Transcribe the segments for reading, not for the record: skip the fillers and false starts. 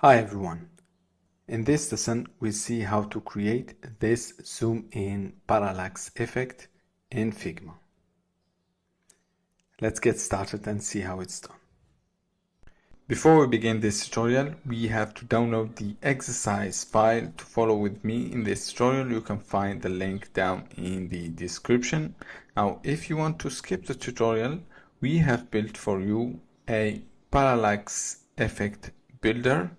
Hi everyone. In this lesson, we'll see how to create this zoom in parallax effect in Figma. Let's get started and see how it's done. Before we begin this tutorial, we have to download the exercise file to follow with me in this tutorial. You can find the link down in the description. Now, if you want to skip the tutorial, we have built for you a parallax effect builder.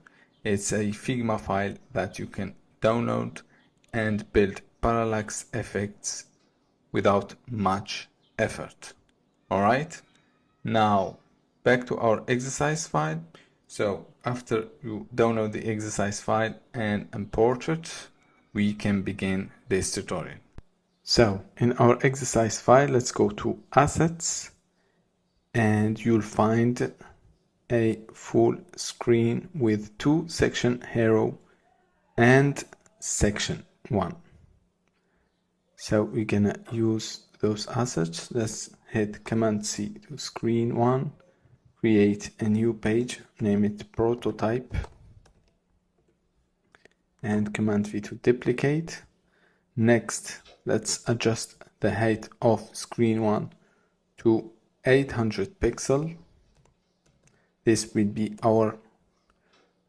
It's a Figma file that you can download and build parallax effects without much effort. Alright, now back to our exercise file. So after you download the exercise file and import it, we can begin this tutorial. So in our exercise file, let's go to Assets and you'll find a full screen with two section hero and section 1. So we're gonna use those assets. Let's hit Command C to screen 1, create a new page, name it prototype, and Command V to duplicate. Next, let's adjust the height of screen 1 to 800 pixel. This will be our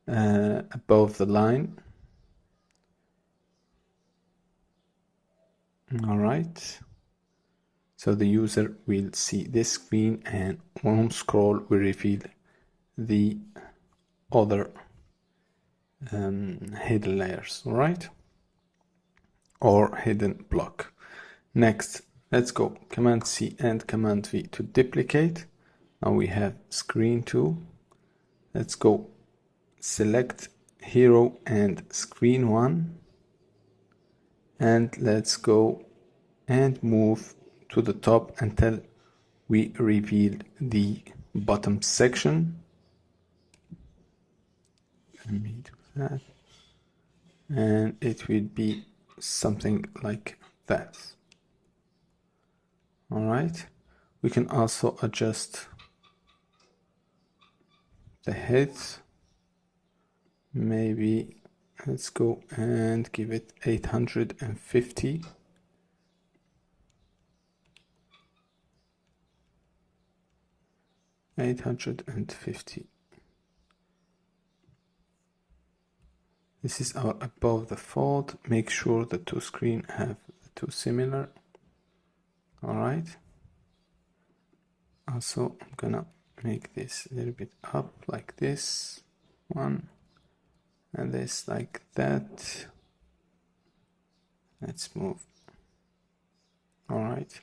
above the line. All right. So the user will see this screen, and on scroll we reveal the other hidden layers. All right, or hidden block. Next, let's go Command C and Command V to duplicate. Now we have screen 2. Let's go select hero and screen 1, and let's go and move to the top until we reveal the bottom section. Let me do that, and it will be something like that. All right, we can also adjust the height. Maybe let's go and give it 850. This is our above the fold. Make sure the two screens have the two similar. All right. Also, I'm gonna make this a little bit up like this one, and this like that. Let's move. All right.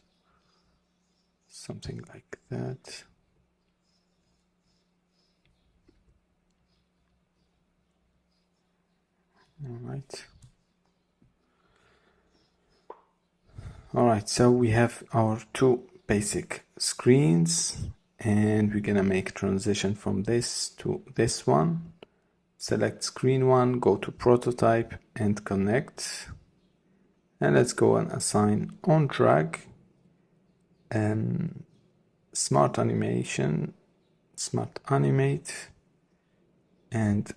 Something like that. All right, so we have our two basic screens, and we're gonna make transition from this to this one. Select screen 1, go to prototype and connect, and let's go and assign on drag and Smart Animate, and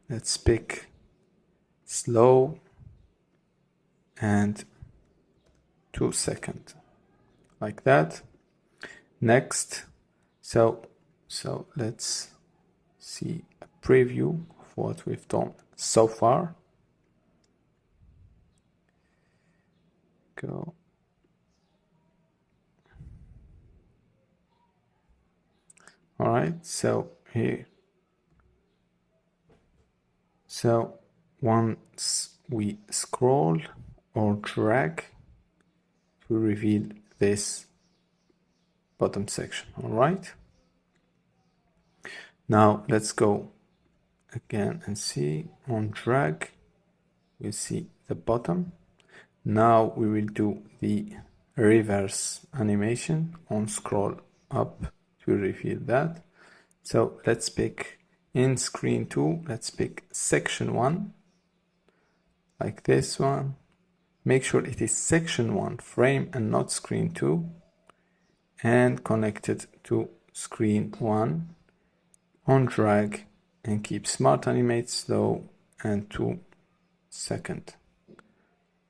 let's pick slow and 2 seconds, like that. Next, so let's see a preview of what we've done so far. Go. All right, so here. So once we scroll or drag to reveal this bottom section. All right. Now let's go again and see on drag. We see the bottom. Now we will do the reverse animation on scroll up to reveal that. So let's pick in screen 2, let's pick section 1, like this one. Make sure it is section 1 frame and not screen 2, and connect it to screen 1 on drag and keep Smart Animate slow and 2 seconds.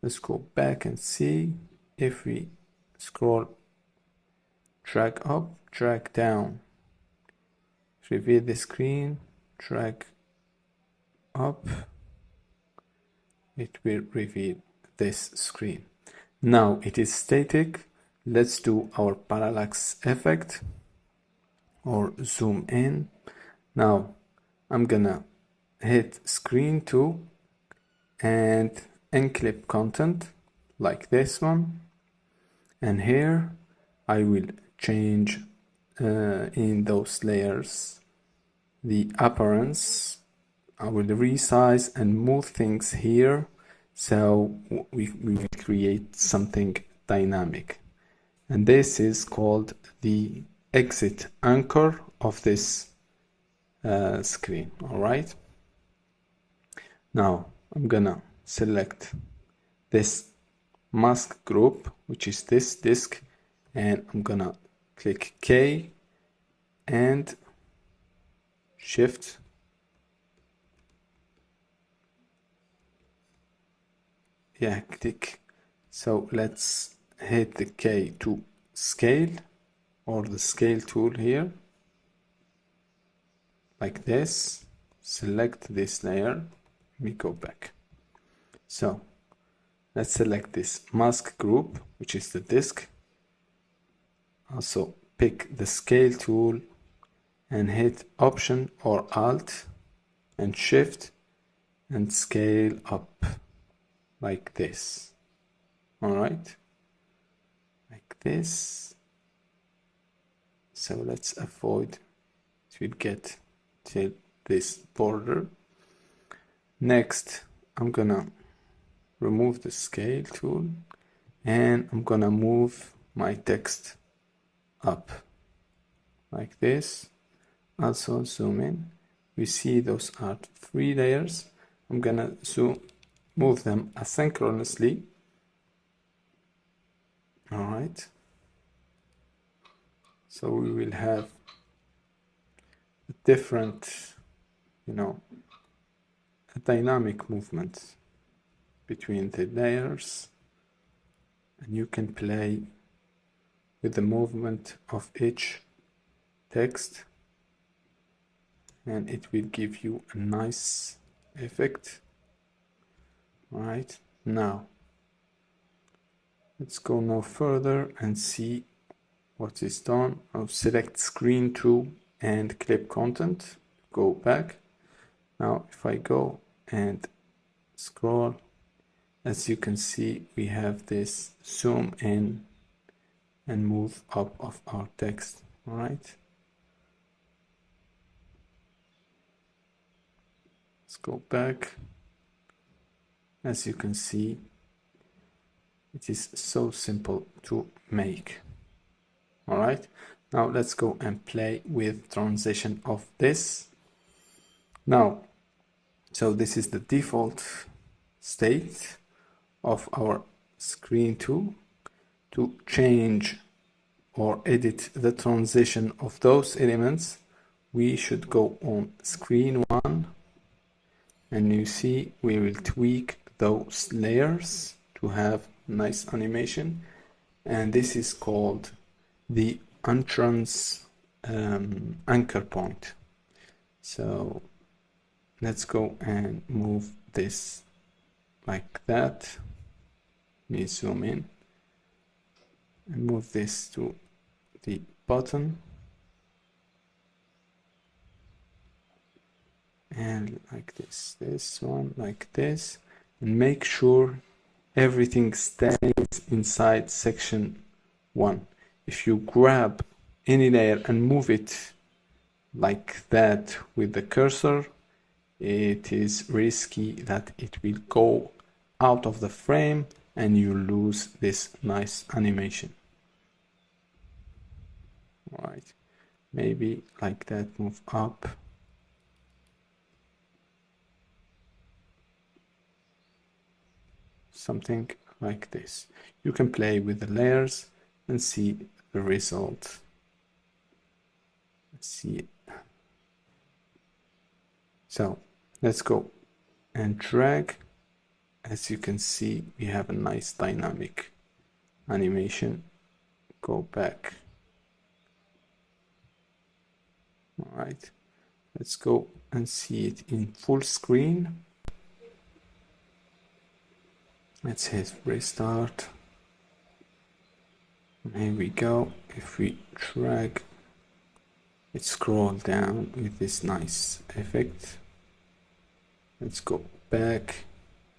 Let's go back and see if we scroll, drag up, drag down, reveal the screen, drag up, it will reveal this screen. Now it is static. Let's do our parallax effect or zoom in. Now I'm gonna hit screen 2 and enclip content like this one, and here I will change in those layers the appearance. I will resize and move things here, so we will create something dynamic, and this is called the exit anchor of this screen. All right, now I'm gonna select this mask group, which is this disk, and I'm gonna click K and Shift click. So let's hit the K to scale, or the scale tool here, like this. Select this layer, we go back. So let's select this mask group, which is the disk. Also pick the scale tool and hit Option or Alt and Shift and scale up like this. All right, like this. So let's avoid to get till this border. Next, I'm gonna remove the scale tool and I'm gonna move my text up like this. Also zoom in. We see those are 3 layers. I'm gonna move them asynchronously. All right, so we will have a different, a dynamic movement between the layers, and you can play with the movement of each text, and it will give you a nice effect. All right, now let's go no further and see what is done. I'll select screen 2 and clip content, go back. Now if I go and scroll, as you can see, we have this zoom in and move up of our text. All right, let's go back. As you can see, it is so simple to make. All right, now let's go and play with transition of this. Now, so this is the default state of our screen 2. To change or edit the transition of those elements, we should go on screen 1, and you see we will tweak those layers to have nice animation, and this is called the entrance anchor point. So let's go and move this like that. We zoom in and move this to the bottom, and like this one like this, and make sure everything stays inside section 1. If you grab any layer and move it like that with the cursor, it is risky that it will go out of the frame and you lose this nice animation. All right, maybe like that, move up. Something like this. You can play with the layers and see the result. Let's see. So let's go and drag. As you can see, we have a nice dynamic animation. Go back. All right, let's go and see it in full screen. Let's hit restart. Here we go. If we drag, it scroll down with this nice effect. Let's go back.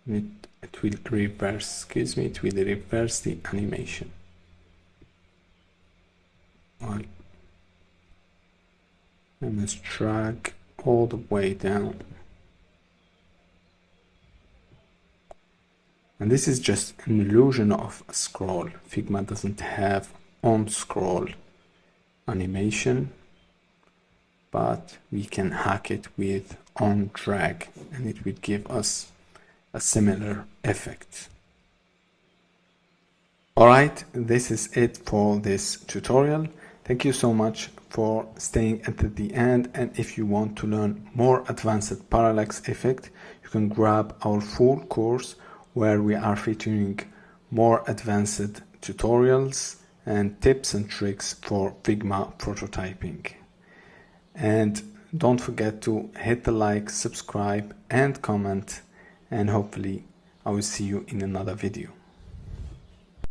It will reverse, it will reverse the animation. Right. And let's drag all the way down. And this is just an illusion of a scroll. Figma doesn't have on scroll animation, but we can hack it with on drag and it will give us a similar effect. Alright, this is it for this tutorial. Thank you so much for staying until the end, and if you want to learn more advanced parallax effect, you can grab our full course where we are featuring more advanced tutorials and tips and tricks for Figma prototyping. And don't forget to hit the like, subscribe and comment, and hopefully I will see you in another video.